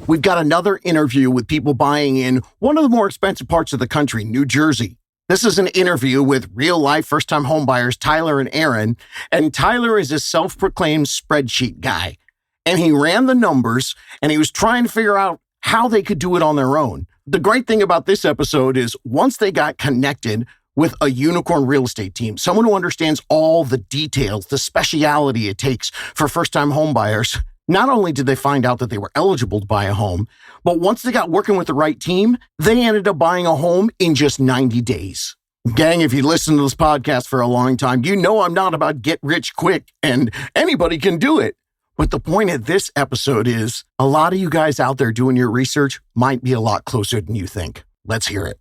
We've got another interview with people buying in one of the more expensive parts of the country, New Jersey. This is an interview with real-life first-time homebuyers Tyler and Erin, and Tyler is a self-proclaimed spreadsheet guy. And he ran the numbers, and he was trying to figure out how they could do it on their own. The great thing about this episode is once they got connected with a unicorn real estate team, someone who understands all the details, the speciality it takes for first-time homebuyers, not only did they find out that they were eligible to buy a home, but once they got working with the right team, they ended up buying a home in just 90 days. Gang, if you listen to this podcast for a long time, you know I'm not about get rich quick and anybody can do it. But the point of this episode is a lot of you guys out there doing your research might be a lot closer than you think. Let's hear it.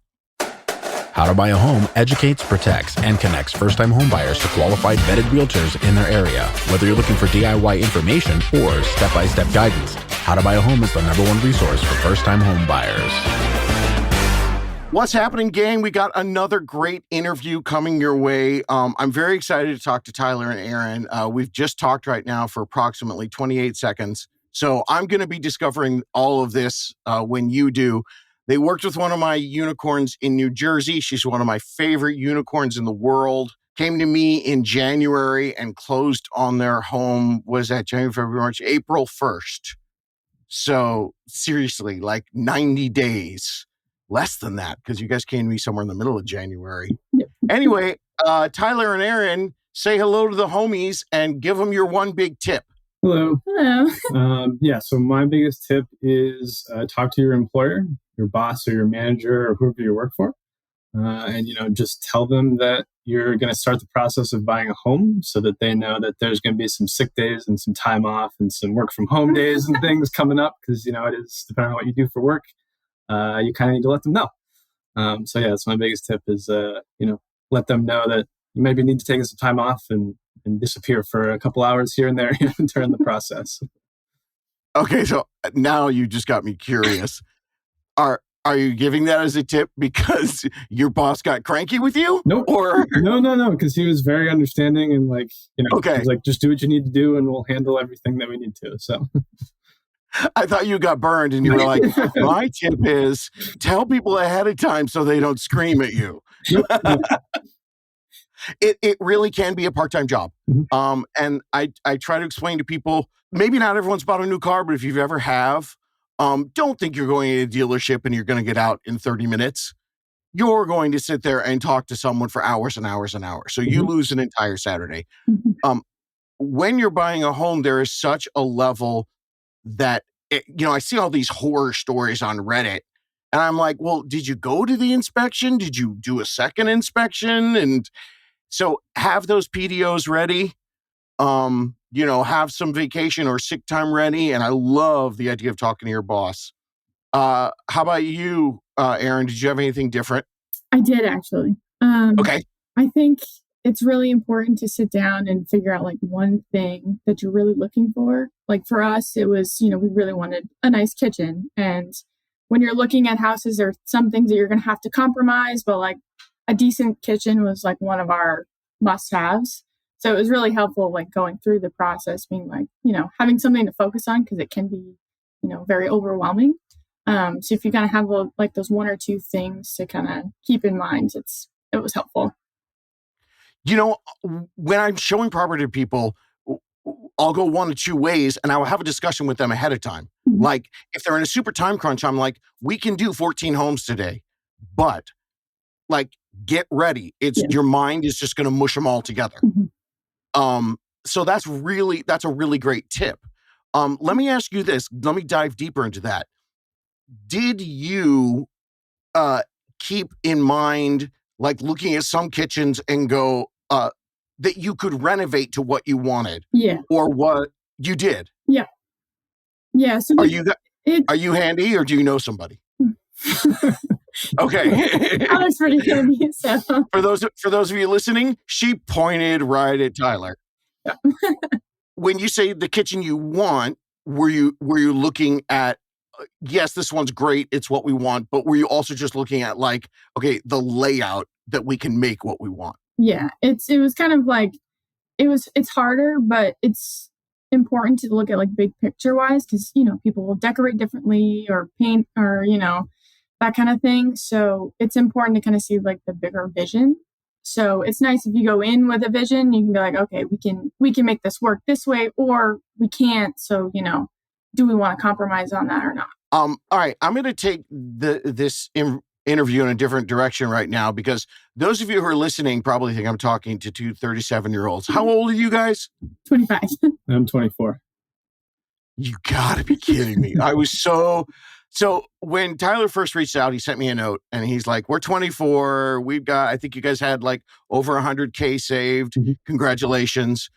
How to Buy a Home educates, protects, and connects first-time homebuyers to qualified vetted realtors in their area. Whether you're looking for DIY information or step-by-step guidance, How to Buy a Home is the #1 resource for first-time homebuyers. What's happening, gang? We got another great interview coming your way. I'm very excited to talk to Tyler and Erin. We've just talked right now for approximately 28 seconds. So I'm going to be discovering all of this when you do. They worked with one of my unicorns in New Jersey. She's one of my favorite unicorns in the world. Came to me in January and closed on their home. Was that January, February, March, April 1st? So seriously, like 90 days. Less than that, because you guys came to me somewhere in the middle of January. Yep. Anyway, Tyler and Erin, say hello to the homies and give them your one big tip. Hello. Hello. So my biggest tip is talk to your employer, your boss or your manager or whoever you work for. And, just tell them that you're going to start the process of buying a home so that they know that there's going to be some sick days and some time off and some work from home days and things coming up because, it is depending on what you do for work. You kind of need to let them know. That's my biggest tip is, let them know that you maybe need to take some time off and disappear for a couple hours here and there during the process. Okay, so now you just got me curious. Are you giving that as a tip because your boss got cranky with you? Nope. Or No, because he was very understanding and okay. He was like, just do what you need to do and we'll handle everything that we need to. So I thought you got burned and you were like, my tip is tell people ahead of time so they don't scream at you. It really can be a part-time job. Mm-hmm. And I try to explain to people, maybe not everyone's bought a new car, but if you've ever have, don't think you're going to a dealership and you're going to get out in 30 minutes. You're going to sit there and talk to someone for hours and hours and hours. So you lose an entire Saturday. Mm-hmm. When you're buying a home, there is such a level that, I see all these horror stories on Reddit and I'm like, well, did you go to the inspection? Did you do a second inspection? And so have those PDOs ready, have some vacation or sick time ready. And I love the idea of talking to your boss. How about you, Erin? Did you have anything different? I did actually. Okay. I think it's really important to sit down and figure out one thing that you're really looking for. Like for us, it was, we really wanted a nice kitchen. And when you're looking at houses, there are some things that you're going to have to compromise, but a decent kitchen was one of our must-haves. So it was really helpful, going through the process, being having something to focus on because it can be, very overwhelming. So if you kind of have those one or two things to kind of keep in mind, it was helpful. When I'm showing property to people, I'll go one of two ways and I will have a discussion with them ahead of time. Mm-hmm. If they're in a super time crunch, I'm like, we can do 14 homes today, but get ready. Your mind is just going to mush them all together. Mm-hmm. So that's a really great tip. Let me ask you this. Let me dive deeper into that. Did you keep in mind, looking at some kitchens and go, that you could renovate to what you wanted? Yeah. Or what you did? Yeah. Yeah. So are you handy or do you know somebody? Okay. I was pretty handy. So for those of you listening, she pointed right at Tyler. Yeah. When you say the kitchen you want, were you looking at yes, this one's great, it's what we want, but were you also just looking at the layout that we can make what we want? Yeah, it was kind of it's harder, but it's important to look at like big picture wise because, you know, people will decorate differently or paint or, you know, that kind of thing. So it's important to kind of see like the bigger vision. So it's nice if you go in with a vision, you can be like, okay, we can make this work this way, or we can't. So, you know, do we want to compromise on that or not? All right, I'm going to take this interview in a different direction right now because those of you who are listening probably think I'm talking to two 37-year-olds. How old are you guys? 25. I'm 24. You gotta be kidding me. I was so when Tyler first reached out, he sent me a note and he's like, we're 24. I think you guys had like over 100K saved. Mm-hmm. Congratulations.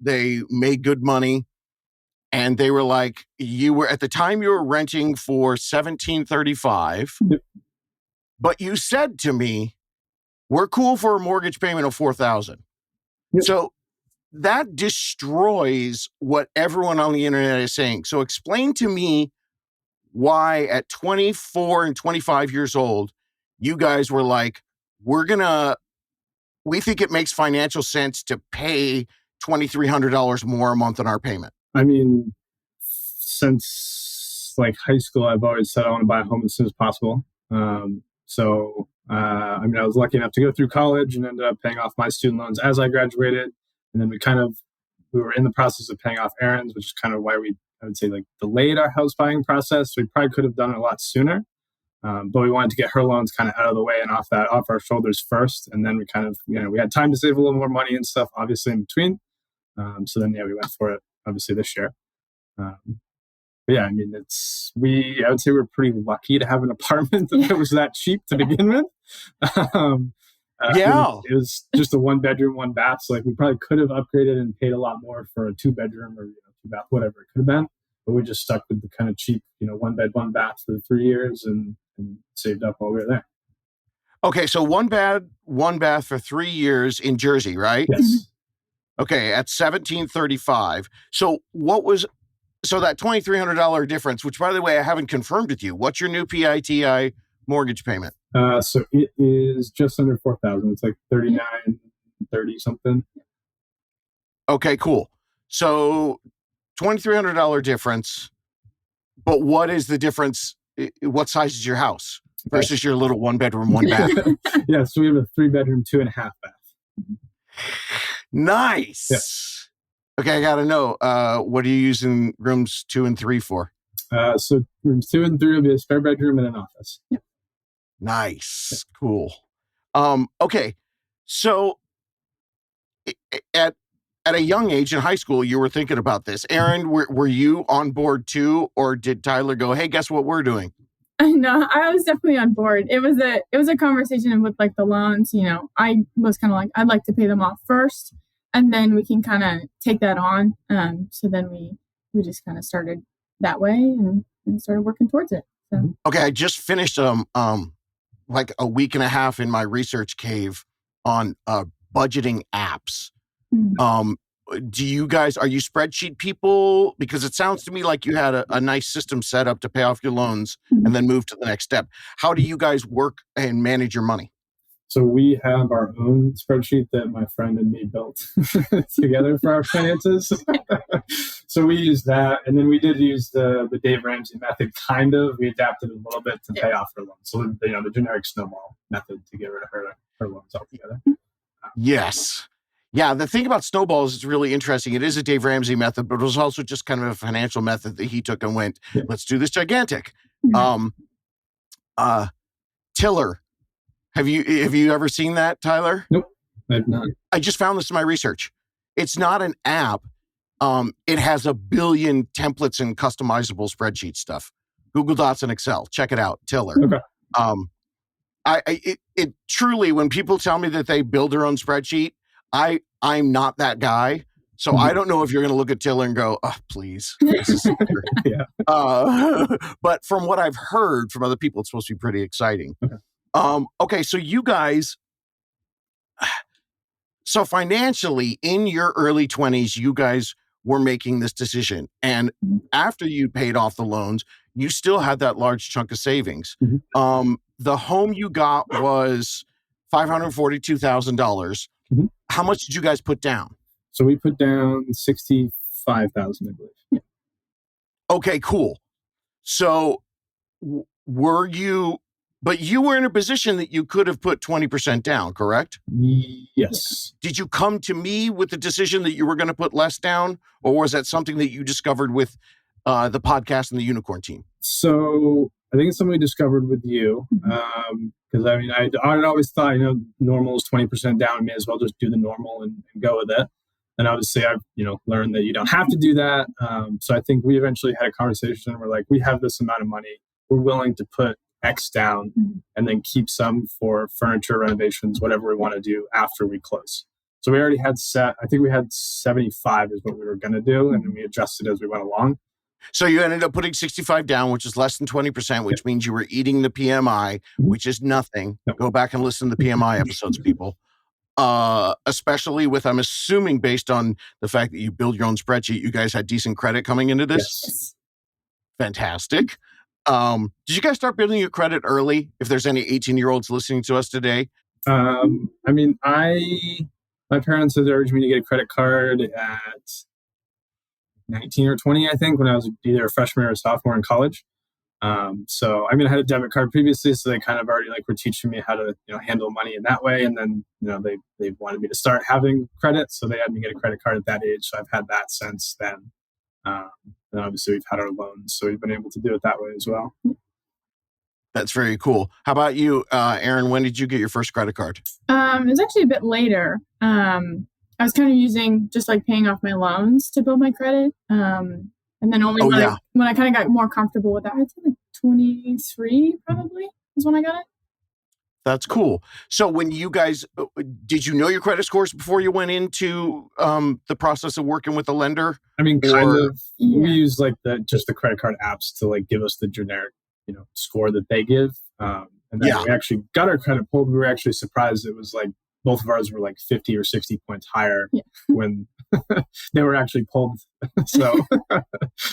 They made good money. And they were like, at the time you were renting for $1,735, Yep. but you said to me, we're cool for a mortgage payment of $4,000. Yep. So that destroys what everyone on the internet is saying. So explain to me why at 24 and 25 years old, you guys were like, we think it makes financial sense to pay $2,300 more a month on our payment. I mean, since like high school, I've always said I want to buy a home as soon as possible. I was lucky enough to go through college and ended up paying off my student loans as I graduated. And then we were in the process of paying off Erin's, which is kind of why I would say like delayed our house buying process. We probably could have done it a lot sooner. But we wanted to get her loans kind of out of the way and off our shoulders first. And then we kind of, we had time to save a little more money and stuff, obviously in between. So then, we went for it, obviously this year. But yeah, I mean, I would say we're pretty lucky to have an apartment that was that cheap to begin with. It was just a 1-bedroom, 1-bath. So like we probably could have upgraded and paid a lot more for a 2-bedroom or 2-bath, whatever it could have been. But we just stuck with the kind of cheap, 1-bed, 1-bath for the 3 years and saved up while we were there. Okay, so 1-bed, 1-bath for 3 years in Jersey, right? Yes. Okay, at $1,735. So that $2,300 difference, which by the way, I haven't confirmed with you. What's your new PITI mortgage payment? So it is just under $4,000. It's like $3,930 something. Okay, cool. So $2,300 difference. But what is the difference? What size is your house versus your little 1-bedroom, 1-bath? Yeah, so we have a 3-bedroom, 2.5-bath. Nice. Yeah. Okay, I gotta know. What are you using rooms 2 and 3 for? So rooms 2 and 3 will be a spare bedroom and an office. Yep. Nice. Yeah. Cool. Okay. So at a young age in high school, you were thinking about this. Erin, were you on board too? Or did Tyler go, hey, guess what we're doing? No, I was definitely on board. It was a conversation with like the loans, I was kind of like, I'd like to pay them off first and then we can kind of take that on. So then we just kind of started that way and started working towards it. So. Okay. I just finished, like a week and a half in my research cave on, budgeting apps. Mm-hmm. Are you spreadsheet people? Because it sounds to me like you had a nice system set up to pay off your loans and then move to the next step. How do you guys work and manage your money? So we have our own spreadsheet that my friend and me built together for our finances. So we use that. And then we did use the Dave Ramsey method, kind of. We adapted a little bit to pay off her loans. So, the generic snowball method to get rid of her loans altogether. Yes. Yeah, the thing about snowballs is really interesting. It is a Dave Ramsey method, but it was also just kind of a financial method that he took and went, let's do this gigantic. Tiller. Have you ever seen that, Tyler? Nope, I've not. I just found this in my research. It's not an app. It has a billion templates and customizable spreadsheet stuff. Google Docs and Excel. Check it out, Tiller. Okay. It truly, when people tell me that they build their own spreadsheet, I'm not that guy. So I don't know if you're going to look at Tiller and go, oh, please. This is Yeah. But from what I've heard from other people, it's supposed to be pretty exciting. Okay. Okay, so you guys, so financially in your early 20s, you guys were making this decision. And after you paid off the loans, you still had that large chunk of savings. Mm-hmm. The home you got was $542,000. Mm-hmm. How much did you guys put down? So we put down $65,000 5,000, I believe. Yeah. Okay, cool. So but you were in a position that you could have put 20% down, correct? Yes. Did you come to me with the decision that you were going to put less down, or was that something that you discovered with the podcast and the unicorn team? So I think it's something we discovered with you. Because I'd always thought, normal is 20% down. May as well just do the normal and go with it. And obviously I've, learned that you don't have to do that. So I think we eventually had a conversation and we're like, we have this amount of money. We're willing to put X down and then keep some for furniture renovations, whatever we want to do after we close. So we already had set, I think we had 75 is what we were going to do. And then we adjusted as we went along. So you ended up putting 65 down, which is less than 20%, which means you were eating the PMI, which is nothing. Go back and listen to the PMI episodes, people. Especially with, I'm assuming based on the fact that you build your own spreadsheet, you guys had decent credit coming into this. Yes. Fantastic. Did you guys start building your credit early? If there's any 18-year-olds listening to us today? My parents had urged me to get a credit card at 19 or 20, I think, when I was either a freshman or a sophomore in college. So I had a debit card previously, so they kind of already were teaching me how to, handle money in that way. And then, they wanted me to start having credit. So they had me get a credit card at that age. So I've had that since then. And obviously we've had our loans, so we've been able to do it that way as well. That's very cool. How about you, Erin? When did you get your first credit card? It was actually a bit later. I was kind of using just paying off my loans to build my credit. And then only when I kind of got more comfortable with that, I'd say 23 probably is when I got it. That's cool. So when you guys, did you know your credit scores before you went into the process of working with a lender? Kind of. Yeah. We use just the credit card apps to give us the generic, score that they give. And then we actually got our credit pulled. We were actually surprised. It was both of ours were 50 or 60 points higher when they were actually pulled. So,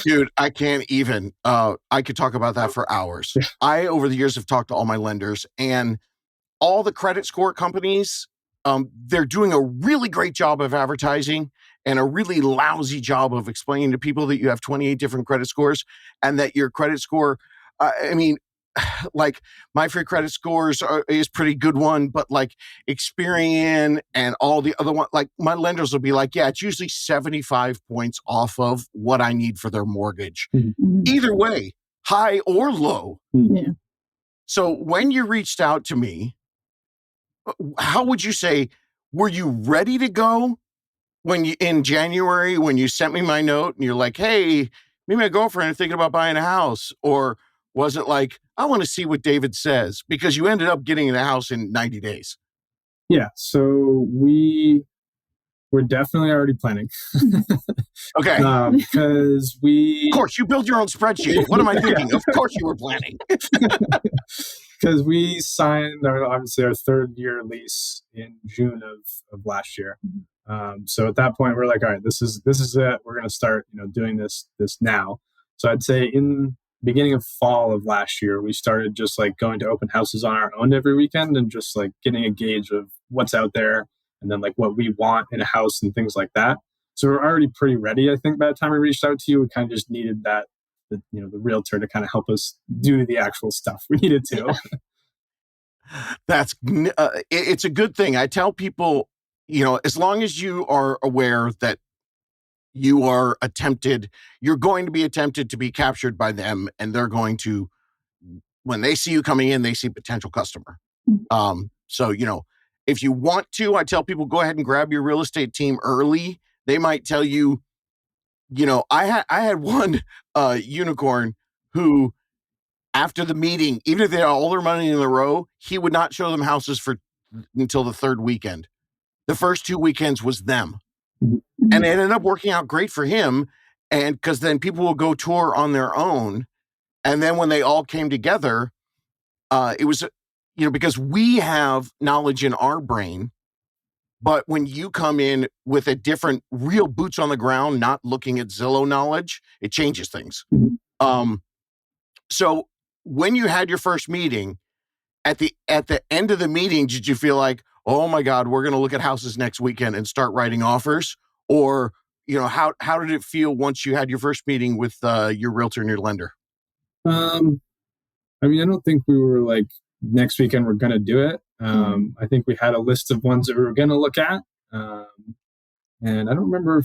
dude, I can't even. I could talk about that for hours. Yeah. I, over the years, have talked to all my lenders, and all the credit score companies, they're doing a really great job of advertising and a really lousy job of explaining to people that you have 28 different credit scores and that your credit score, my free credit scores is pretty good one, but Experian and all the other one, my lenders will be it's usually 75 points off of what I need for their mortgage. Mm-hmm. Either way, high or low. Yeah. So when you reached out to me, how would you say, were you ready to go in January when you sent me my note and you're like, hey, me and my girlfriend are thinking about buying a house? Or was it I want to see what David says? Because you ended up getting a house in 90 days. Yeah. So we were definitely already planning. Okay. Because Of course, you build your own spreadsheet. What am I thinking? Of course you were planning. Because we signed our third year lease in June of last year. So at that point, we're like, all right, this is it. We're going to start, doing this now. So I'd say in beginning of fall of last year, we started just going to open houses on our own every weekend and just getting a gauge of what's out there and then what we want in a house and things like that. So we're already pretty ready. I think by the time we reached out to you, we kind of just needed the realtor to kind of help us do the actual stuff we needed to. That's it's a good thing. I tell people, as long as you are aware that you're going to be attempted to be captured by them, and they're going to, when they see you coming in, they see potential customer. So, if you want to, I tell people, go ahead and grab your real estate team early. They might tell you, I had one unicorn who, after the meeting, even if they had all their money in a row, he would not show them houses until the third weekend. The first 2 weekends was them. Mm-hmm. And it ended up working out great for him. And because then people will go tour on their own. And then when they all came together, it was, because we have knowledge in our brain. But when you come in with a different, real boots on the ground, not looking at Zillow knowledge, it changes things. Mm-hmm. So when you had your first meeting, at the end of the meeting, did you feel like, oh my God, we're going to look at houses next weekend and start writing offers? Or how did it feel once you had your first meeting with your realtor and your lender? I mean, I don't think we were like next weekend we're going to do it. I think we had a list of ones that we were going to look at. And I don't remember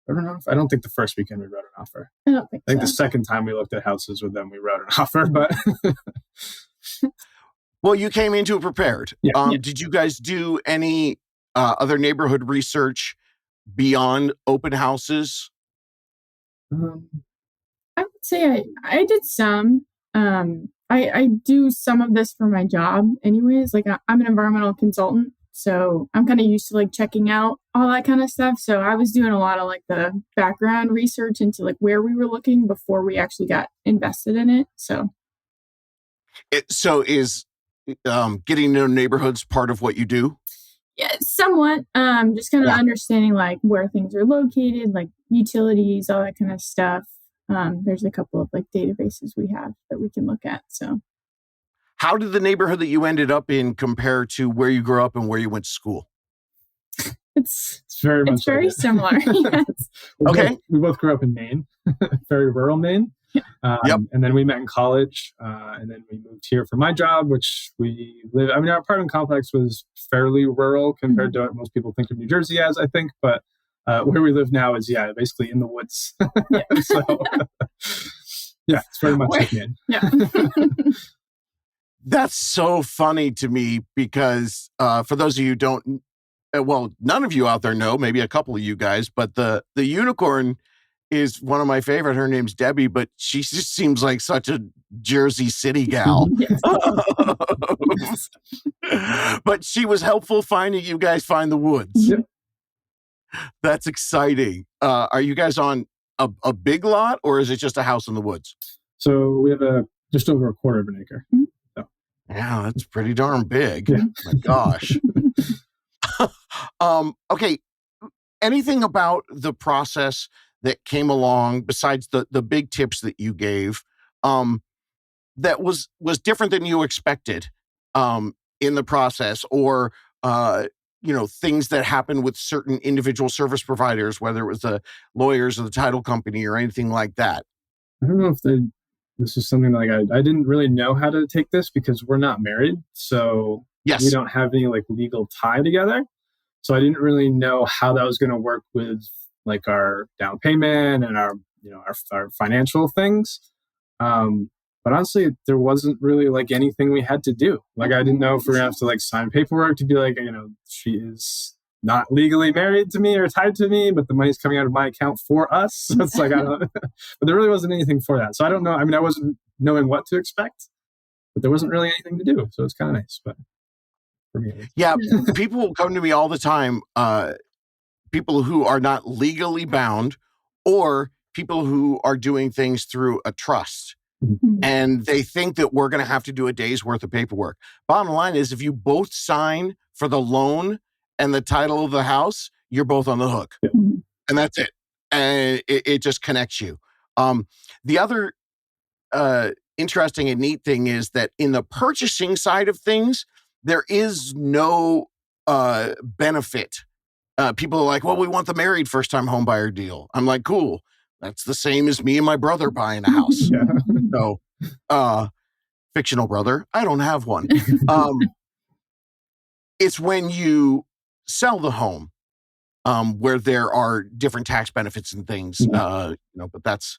I don't think the first weekend we wrote an offer. I don't think I think so. the second time we looked at houses with them, we wrote an offer, but Well, you came into it prepared. Yeah. Did you guys do any other neighborhood research beyond open houses? I would say I did some. I do some of this for my job anyways. Like I'm an environmental consultant, so I'm kind of used to like checking out all that kind of stuff. So I was doing a lot of like the background research into like where we were looking before we actually got invested in it. So Is getting to know neighborhoods part of what you do? yeah, somewhat. Just kind of understanding like where things are located, like utilities, all that kind of stuff. There's a couple of like databases we have that we can look at. So How did the neighborhood that you ended up in compare to where you grew up and where you went to school? it's very much very similar. Yes. Okay. We both grew up in Maine, very rural Maine. Yep. And then we met in college, and then we moved here for my job, which our apartment complex was fairly rural compared to what most people think of New Jersey as, I think. But where we live now is, basically in the woods. So, it's very much like Maine. Yeah. That's so funny to me because for those of you who don't, none of you out there know, maybe a couple of you guys, but the unicorn is one of my favorite. Her name's Debbie, but she just seems like such a Jersey City gal. But she was helpful finding you guys find the woods. Yep. That's exciting. Are you guys on a big lot or is it just a house in the woods? So we have just over a quarter of an acre. So. Yeah, that's pretty darn big. Yeah. My gosh. Okay. Anything about the process that came along besides the big tips that you gave that was different than you expected in the process, or things that happened with certain individual service providers, whether it was the lawyers or the title company or anything like that? I don't know if this is something like I didn't really know how to take this because we're not married, so yes, we don't have any like legal tie together. So I didn't really know how that was going to work with like our down payment and our financial things. But honestly, there wasn't really like anything we had to do. Like I didn't know if we were going to have to like sign paperwork to be like, she is not legally married to me or tied to me, but the money's coming out of my account for us. So it's like, I don't know. But there really wasn't anything for that. So I don't know. I mean, I wasn't knowing what to expect, but there wasn't really anything to do. So it's kind of nice. But for me, people will come to me all the time. People who are not legally bound or people who are doing things through a trust. Mm-hmm. And they think that we're going to have to do a day's worth of paperwork. Bottom line is, if you both sign for the loan and the title of the house, you're both on the hook. Yeah. And that's it. And it just connects you. The other interesting and neat thing is that in the purchasing side of things, there is no benefit. People are like, well, we want the married first-time homebuyer deal. I'm like, cool. That's the same as me and my brother buying a house. Yeah. So, fictional brother. I don't have one. It's when you sell the home where there are different tax benefits and things. But that's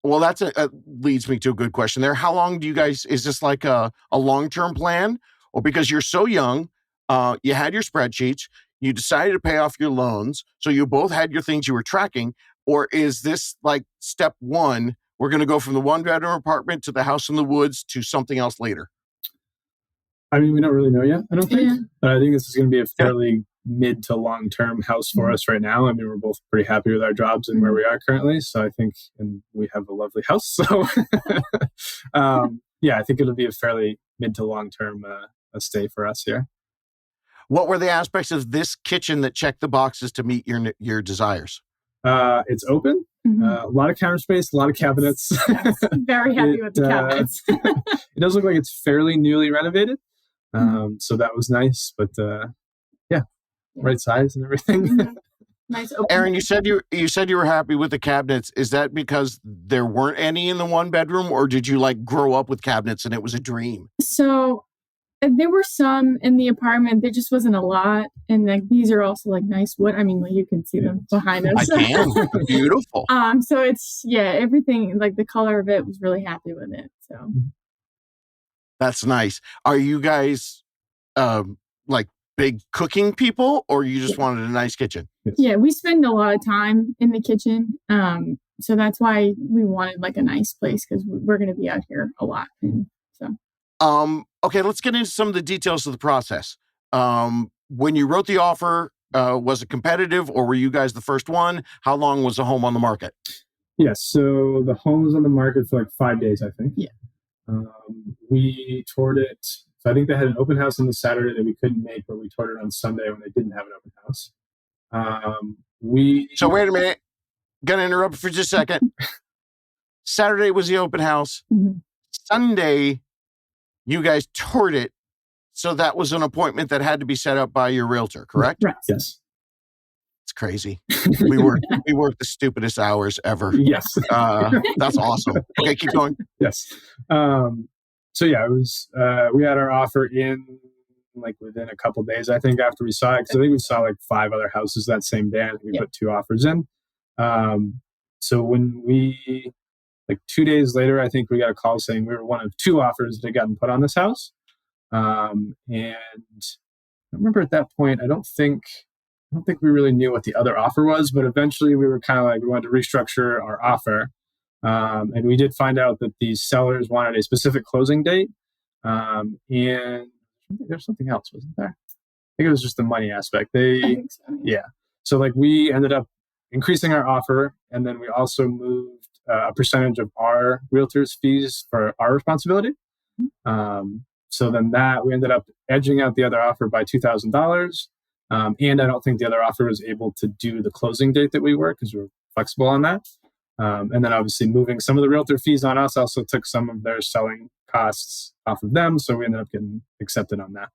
leads me to a good question there. How long do you guys, is this like a long-term plan? Or because you're so young, you had your spreadsheets, you decided to pay off your loans, so you both had your things you were tracking? Or is this like step one, we're going to go from the one-bedroom apartment to the house in the woods to something else later? I mean, we don't really know yet, I don't think. Yeah. But I think this is going to be a fairly mid to long-term house for us right now. I mean, we're both pretty happy with our jobs and where we are currently. So I think, and we have a lovely house. So I think it'll be a fairly mid to long-term a stay for us here. What were the aspects of this kitchen that checked the boxes to meet your desires? It's open. A lot of counter space, a lot of cabinets. Yes, very happy with the cabinets. It does look like it's fairly newly renovated. So that was nice, but right size and everything. Nice open. Erin, you said you were happy with the cabinets. Is that because there weren't any in the one bedroom, or did you like grow up with cabinets and it was a dream? So there were some in the apartment. There just wasn't a lot. And like these are also like nice wood. I mean, like, you can see them behind us. I can. Beautiful. So it's everything, like the color of it, was really happy with it. So That's nice. Are you guys like big cooking people, or you just wanted a nice kitchen? Yeah, we spend a lot of time in the kitchen. So that's why we wanted like a nice place, because we're going to be out here a lot. And so okay, let's get into some of the details of the process. When you wrote the offer, was it competitive, or were you guys the first one? How long was the home on the market? Yes. So the home was on the market for like 5 days, I think. Yeah. We toured it. So I think they had an open house on the Saturday that we couldn't make, but we toured it on Sunday when they didn't have an open house. So wait a minute. Gonna interrupt for just a second. Saturday was the open house. Mhm. Sunday, you guys toured it. So that was an appointment that had to be set up by your realtor, correct? Right. Yes. It's crazy. We work the stupidest hours ever. Yes. That's awesome. Okay, keep going. Yes. So yeah, it was, we had our offer in like within a couple of days, I think, after we saw it. Cause I think we saw like 5 other houses that same day. And we put 2 offers in. So when we, like 2 days later, I think we got a call saying we were one of 2 offers that had gotten put on this house. And I remember at that point, I don't think we really knew what the other offer was, but eventually we were kind of like, we wanted to restructure our offer. And we did find out that these sellers wanted a specific closing date. And there's something else, wasn't there? I think it was just the money aspect. I think so. Yeah. So like we ended up increasing our offer, and then we also moved a percentage of our realtor's fees for our responsibility. So then that we ended up edging out the other offer by $2,000. And I don't think the other offer was able to do the closing date that we were, because we were flexible on that. And then obviously moving some of the realtor fees on us also took some of their selling costs off of them. So we ended up getting accepted on that.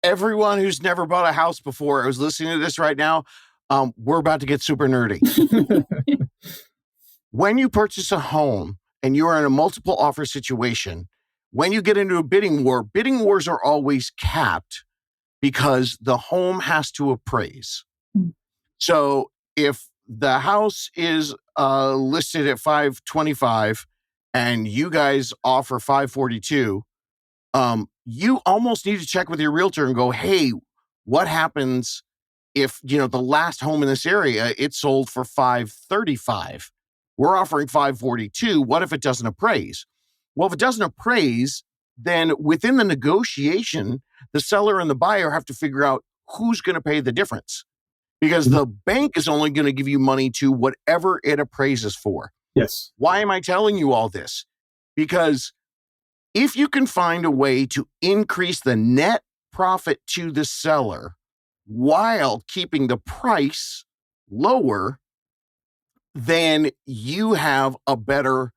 Everyone who's never bought a house before who's listening to this right now, we're about to get super nerdy. When you purchase a home and you are in a multiple offer situation, when you get into a bidding wars are always capped because the home has to appraise. So if the house is listed at $525 and you guys offer $542, you almost need to check with your realtor and go, hey, what happens if, the last home in this area, it sold for $535? We're offering $542. What if it doesn't appraise? Well, if it doesn't appraise, then within the negotiation, the seller and the buyer have to figure out who's going to pay the difference, because the bank is only going to give you money to whatever it appraises for. Yes. Why am I telling you all this? Because if you can find a way to increase the net profit to the seller while keeping the price lower, then you have a better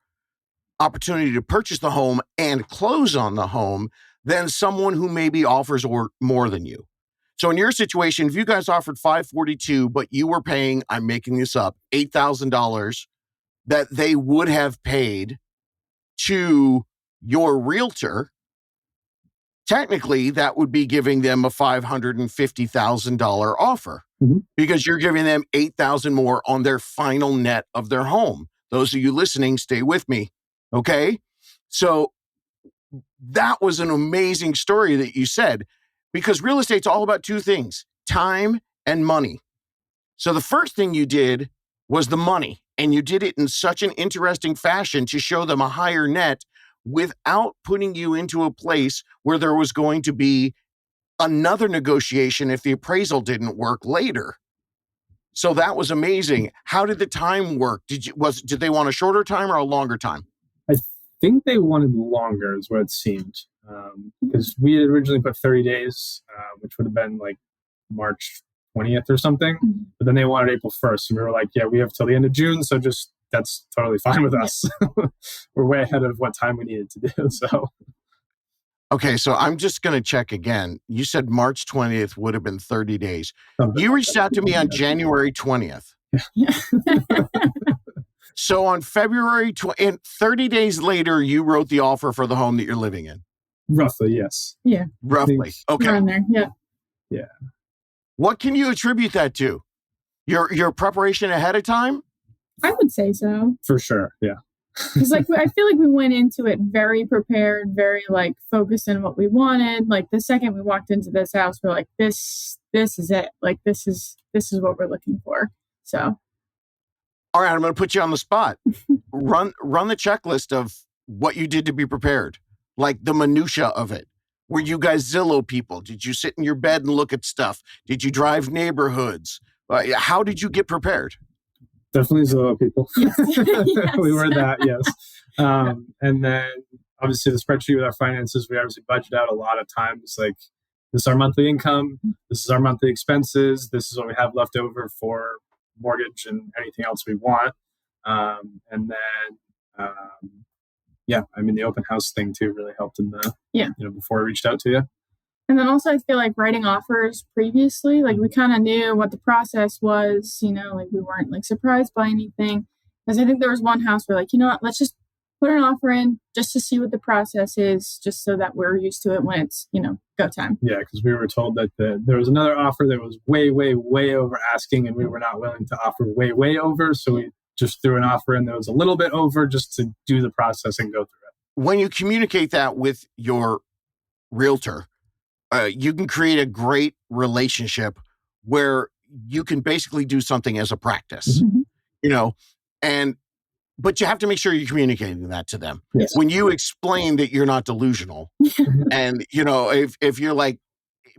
opportunity to purchase the home and close on the home than someone who maybe offers more than you. So in your situation, if you guys offered $542, but you were paying, I'm making this up, $8,000 that they would have paid to your realtor, technically that would be giving them a $550,000 offer, because you're giving them $8,000 more on their final net of their home. Those of you listening, stay with me. Okay. So that was an amazing story that you said, because real estate's all about 2 things, time and money. So the first thing you did was the money, and you did it in such an interesting fashion to show them a higher net without putting you into a place where there was going to be another negotiation if the appraisal didn't work later. So that was amazing. How did the time work? Did they want a shorter time or a longer time? I think they wanted longer is what it seemed. Because we had originally put 30 days, which would have been like March 20th or something. But then they wanted April 1st. And we were like, yeah, we have till the end of June. So that's totally fine with us. We're way ahead of what time we needed to do. So, Okay, so I'm just going to check again. You said March 20th would have been 30 days. Something You like reached that. out to me on January 20th. So on and 30 days later, you wrote the offer for the home that you're living in. Roughly, yes. Yeah. Roughly. Okay. Around there. Yeah. Yeah. What can you attribute that to? Your preparation ahead of time? I would say so. For sure. Yeah. Because I feel like we went into it very prepared, very like focused on what we wanted. Like the second we walked into this house, we're like, this is it. Like this is what we're looking for. So All right, I'm going to put you on the spot. Run the checklist of what you did to be prepared, like the minutia of it. Were you guys Zillow people? Did you sit in your bed and look at stuff? Did you drive neighborhoods? How did you get prepared? Definitely Zillow people. Yes. Yes. We were that, yes. And then obviously the spreadsheet with our finances, we obviously budget out a lot of times. Like this is our monthly income. This is our monthly expenses. This is what we have left over for mortgage and anything else we want. And then, the open house thing too really helped in the, before I reached out to you. And then also I feel like writing offers previously, like we kind of knew what the process was, like we weren't like surprised by anything. Because I think there was one house where like, you know what, let's just put an offer in just to see what the process is, just so that we're used to it when it's, go time. Yeah, because we were told that there was another offer that was way, way, way over asking, and we were not willing to offer way, way over. So we just threw an offer in that was a little bit over just to do the process and go through it. When you communicate that with your realtor, you can create a great relationship where you can basically do something as a practice, but you have to make sure you're communicating that to them. Yes. When you explain that you're not delusional and, if you're like,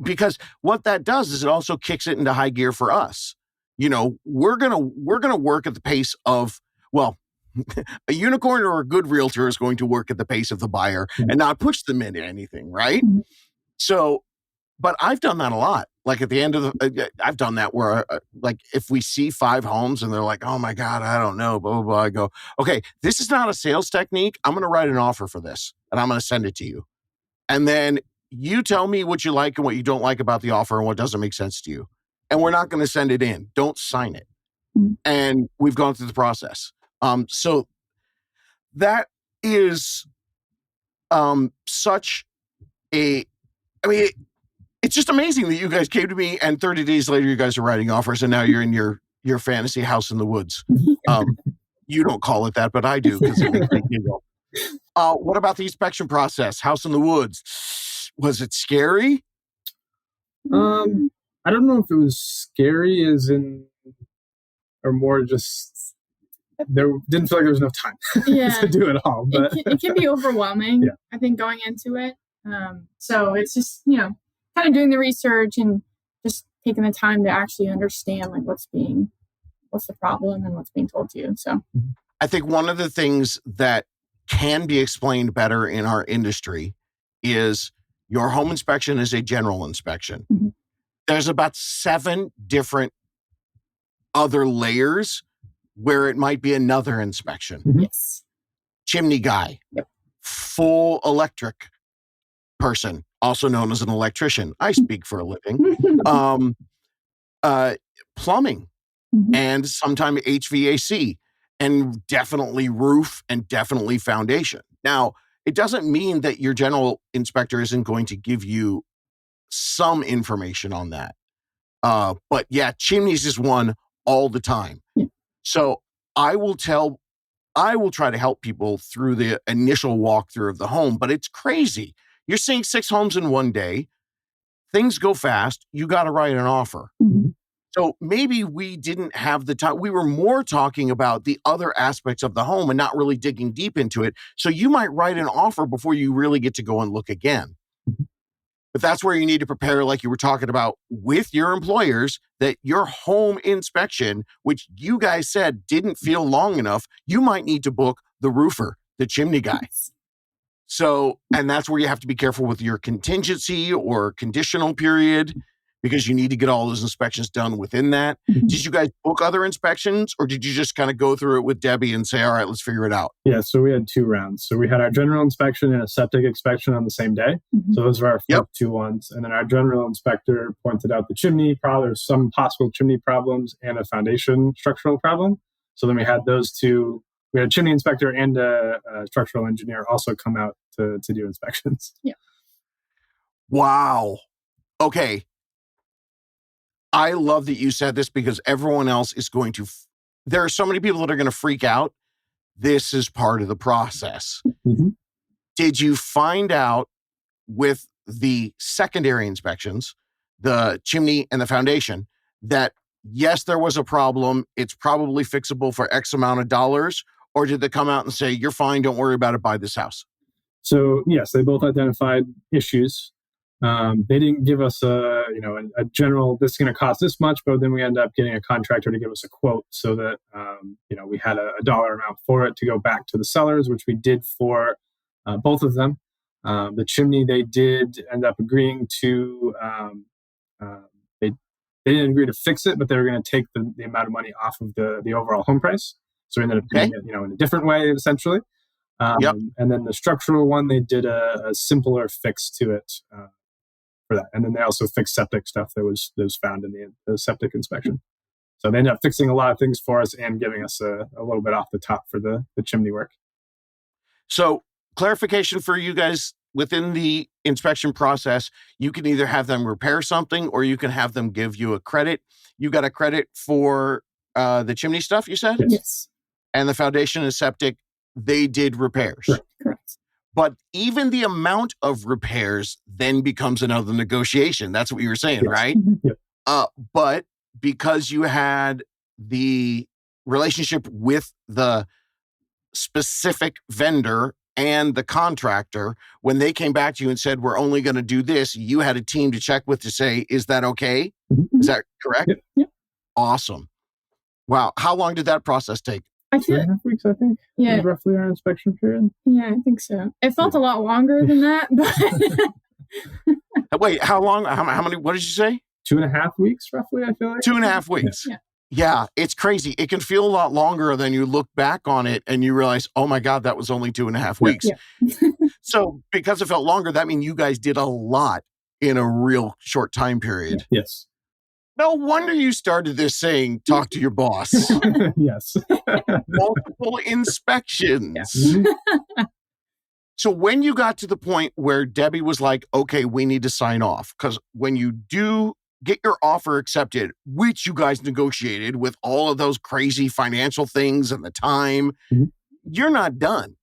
because what that does is it also kicks it into high gear for us. We're going to work at the pace of, a unicorn or a good realtor is going to work at the pace of the buyer and not push them into anything. Right. So, but I've done that a lot. Like at the end of I've done that where like if we see 5 homes and they're like, oh my God, I don't know, blah, blah, blah. I go, okay, this is not a sales technique. I'm going to write an offer for this and I'm going to send it to you. And then you tell me what you like and what you don't like about the offer and what doesn't make sense to you. And we're not going to send it in. Don't sign it. And we've gone through the process. So that is such a, it's just amazing that you guys came to me and 30 days later you guys are writing offers and now you're in your fantasy house in the woods. You don't call it that, but I do because it makes me giggle. What about the inspection process? House in the woods. Was it scary? I don't know if it was scary as in, or more just, there didn't feel like there was enough time to do it all. But it can be overwhelming, I think, going into it. So it's just, kind of doing the research and just taking the time to actually understand like what's the problem and what's being told to you. So I think one of the things that can be explained better in our industry is your home inspection is a general inspection. Mm-hmm. There's about 7 different other layers where it might be another inspection. Mm-hmm. Yes. Chimney guy, full electric person, also known as an electrician. I speak for a living. Plumbing, and sometime HVAC, and definitely roof, and definitely foundation. Now, it doesn't mean that your general inspector isn't going to give you some information on that. But yeah, chimneys is one all the time. So I will try to help people through the initial walkthrough of the home, but it's crazy. You're seeing 6 homes in one day. Things go fast. You got to write an offer. Mm-hmm. So maybe we didn't have the time. We were more talking about the other aspects of the home and not really digging deep into it. So you might write an offer before you really get to go and look again. Mm-hmm. But that's where you need to prepare, like you were talking about with your employers, that your home inspection, which you guys said didn't feel long enough, you might need to book the roofer, the chimney guy. So, and that's where you have to be careful with your contingency or conditional period, because you need to get all those inspections done within that. Did you guys book other inspections, or did you just kind of go through it with Debbie and say, all right, let's figure it out? Yeah, so we had 2 rounds. So we had our general inspection and a septic inspection on the same day. So those were our first 2 ones. And then our general inspector pointed out the chimney problem, there's some possible chimney problems and a foundation structural problem. So then we had those 2. We had a chimney inspector and a structural engineer also come out to do inspections. Yeah. Wow. Okay. I love that you said this because everyone else is going to, there are so many people that are going to freak out. This is part of the process. Did you find out with the secondary inspections, the chimney and the foundation, that yes, there was a problem, it's probably fixable for X amount of dollars, or did they come out and say, you're fine, don't worry about it, buy this house? So yes, they both identified issues. They didn't give us a general, this is going to cost this much, but then we end up getting a contractor to give us a quote so that, we had a dollar amount for it to go back to the sellers, which we did for both of them. The chimney, they did end up agreeing to, they didn't agree to fix it, but they were going to take the amount of money off of the overall home price. So we ended up doing it, in a different way, essentially. And then the structural one, they did a simpler fix to it for that. And then they also fixed septic stuff that was found in the septic inspection. So they ended up fixing a lot of things for us and giving us a little bit off the top for the chimney work. So clarification for you guys, within the inspection process, you can either have them repair something or you can have them give you a credit. You got a credit for the chimney stuff, you said? Yes. And the foundation and septic, they did repairs. Correct. But even the amount of repairs then becomes another negotiation. That's what you were saying, right? Yep. But because you had the relationship with the specific vendor and the contractor, when they came back to you and said, we're only going to do this, you had a team to check with to say, is that okay? Is that correct? Yep. Awesome. Wow. How long did that process take? I feel 2.5 weeks, I think. Yeah. Was roughly our inspection period. Yeah, I think so. It felt a lot longer than that, but Wait, how long? How many? What did you say? 2.5 weeks, roughly, I feel like. 2.5 weeks. Yeah, it's crazy. It can feel a lot longer than you look back on it and you realize, oh my God, that was only 2.5 weeks. So because it felt longer, that means you guys did a lot in a real short time period. Yes. No wonder you started this saying, talk to your boss. Yes. Multiple inspections. So when you got to the point where Debbie was like, okay, we need to sign off, because when you do get your offer accepted, which you guys negotiated with all of those crazy financial things and the time, you're not done.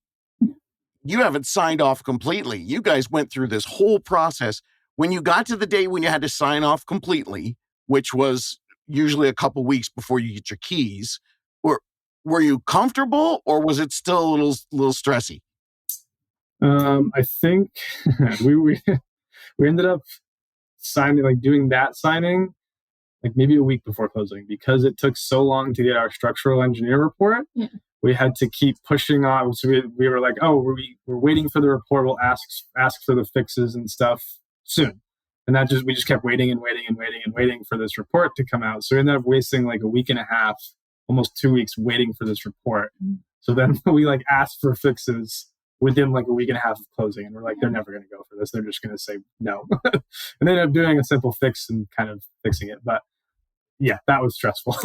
You haven't signed off completely. You guys went through this whole process. When you got to the day when you had to sign off completely, which was usually a couple weeks before you get your keys, were you comfortable or was it still a little stressy? I think we ended up signing, doing that signing, maybe a week before closing, because it took so long to get our structural engineer report. We had to keep pushing on. So we were like, oh, we're waiting for the report. We'll ask for the fixes and stuff soon. And we just kept waiting and waiting and waiting and waiting for this report to come out. So we ended up wasting a week and a half, almost 2 weeks waiting for this report. So then we asked for fixes within a week and a half of closing. And we're like, they're never going to go for this. They're just going to say no. And they ended up doing a simple fix and kind of fixing it. But yeah, that was stressful.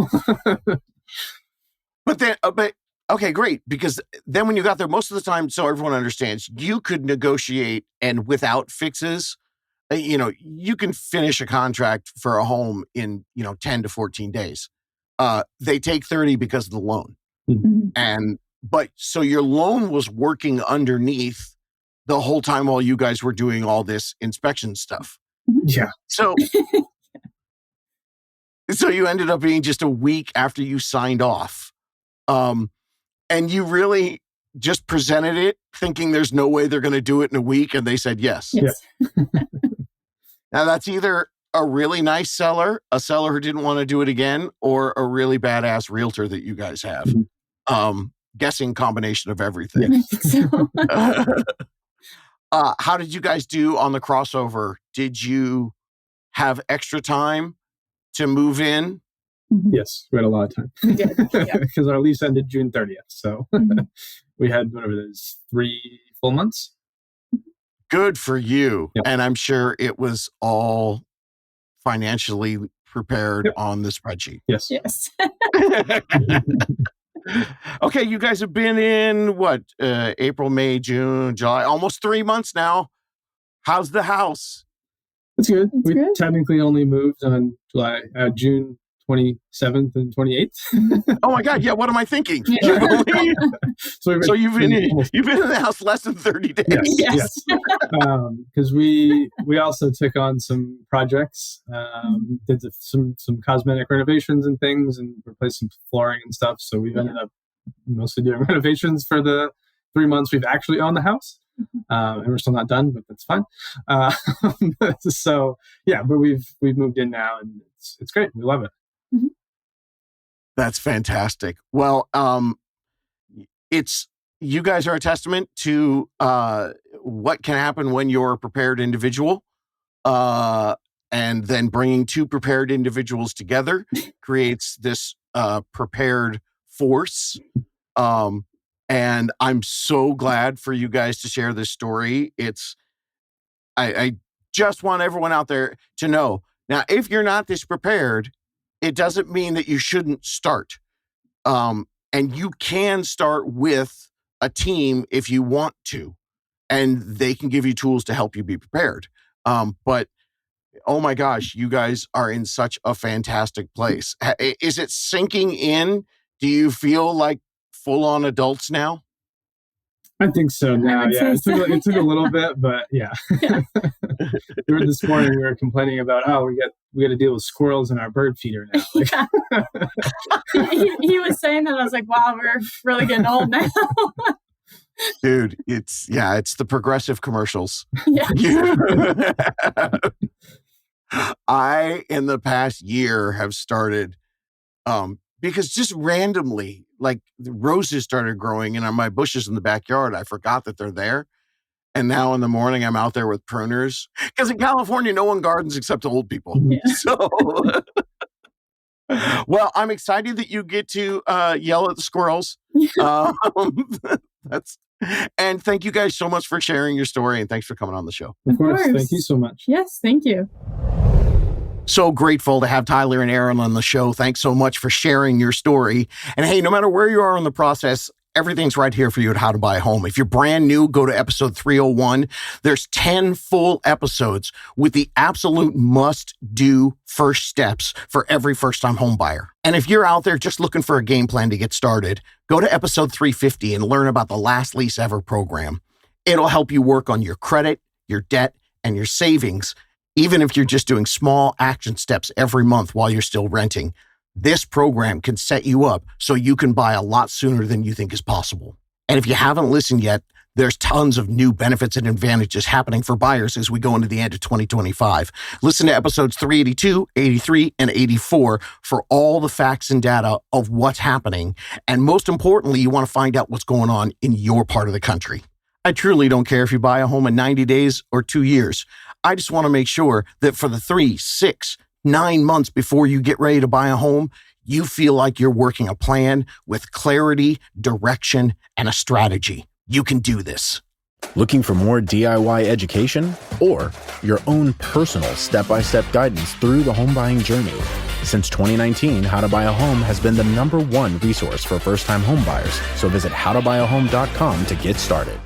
But okay, great. Because then when you got there, most of the time, so everyone understands, you could negotiate and without fixes, you can finish a contract for a home in, 10 to 14 days. They take 30 because of the loan. But so your loan was working underneath the whole time while you guys were doing all this inspection stuff. Yeah. So you ended up being just a week after you signed off. And you really just presented it thinking there's no way they're going to do it in a week. And they said yes. Now that's either a really nice seller, a seller who didn't want to do it again, or a really badass realtor that you guys have. Guessing combination of everything. I think so. How did you guys do on the crossover? Did you have extra time to move in? Yes, we had a lot of time. We did, yeah. Because our lease ended June 30th. So we had, whatever it is, 3 full months. Good for you. Yep. And I'm sure it was all financially prepared on the spreadsheet. Yes. Yes. Okay, you guys have been in what? April, May, June, July, almost 3 months now. How's the house? It's good. It's we good. technically only moved on June 27th and 28th. Oh my God! Yeah, what am I thinking? Yeah. So you've been in the house less than 30 days. Yes. Because we also took on some projects, did some cosmetic renovations and things, and replaced some flooring and stuff. So we've ended up mostly doing renovations for the 3 months we've actually owned the house. And we're still not done, but that's fine. So yeah, but we've moved in now, and it's great. We love it. That's fantastic. Well, you guys are a testament to what can happen when you're a prepared individual, and then bringing two prepared individuals together creates this prepared force. And I'm so glad for you guys to share this story. I just want everyone out there to know. Now, if you're not this prepared, it doesn't mean that you shouldn't start. And you can start with a team if you want to, and they can give you tools to help you be prepared. But oh my gosh, you guys are in such a fantastic place. Is it sinking in? Do you feel like full-on adults now? I think so now. Yeah, it took a little bit, but yeah. This morning we were complaining about we got to deal with squirrels in our bird feeder now. He was saying that. I was like, wow, we're really getting old now. Dude, it's the Progressive commercials. Yeah. I, in the past year, have started because just randomly, like the roses started growing in my bushes in the backyard. I forgot that they're there. And now in the morning, I'm out there with pruners. Because in California, no one gardens except old people. Yeah. So, well, I'm excited that you get to yell at the squirrels. And thank you guys so much for sharing your story. And thanks for coming on the show. Of course. Thank you so much. Yes, thank you. So grateful to have Tyler and Erin on the show. Thanks so much for sharing your story. And hey, no matter where you are in the process, everything's right here for you at How to Buy a Home. If you're brand new, go to episode 301. There's 10 full episodes with the absolute must-do first steps for every first-time home buyer. And if you're out there just looking for a game plan to get started, go to episode 350 and learn about the Last Lease Ever program. It'll help you work on your credit, your debt, and your savings, even if you're just doing small action steps every month while you're still renting. This program can set you up so you can buy a lot sooner than you think is possible. And if you haven't listened yet, there's tons of new benefits and advantages happening for buyers as we go into the end of 2025. Listen to episodes 382, 83, and 84 for all the facts and data of what's happening. And most importantly, you want to find out what's going on in your part of the country. I truly don't care if you buy a home in 90 days or 2 years. I just want to make sure that for the 3, 6, 9 months before you get ready to buy a home, you feel like you're working a plan with clarity, direction, and a strategy. You can do this. Looking for more DIY education or your own personal step-by-step guidance through the home buying journey? Since 2019, How to Buy a Home has been the #1 resource for first-time home buyers. So visit howtobuyahome.com to get started.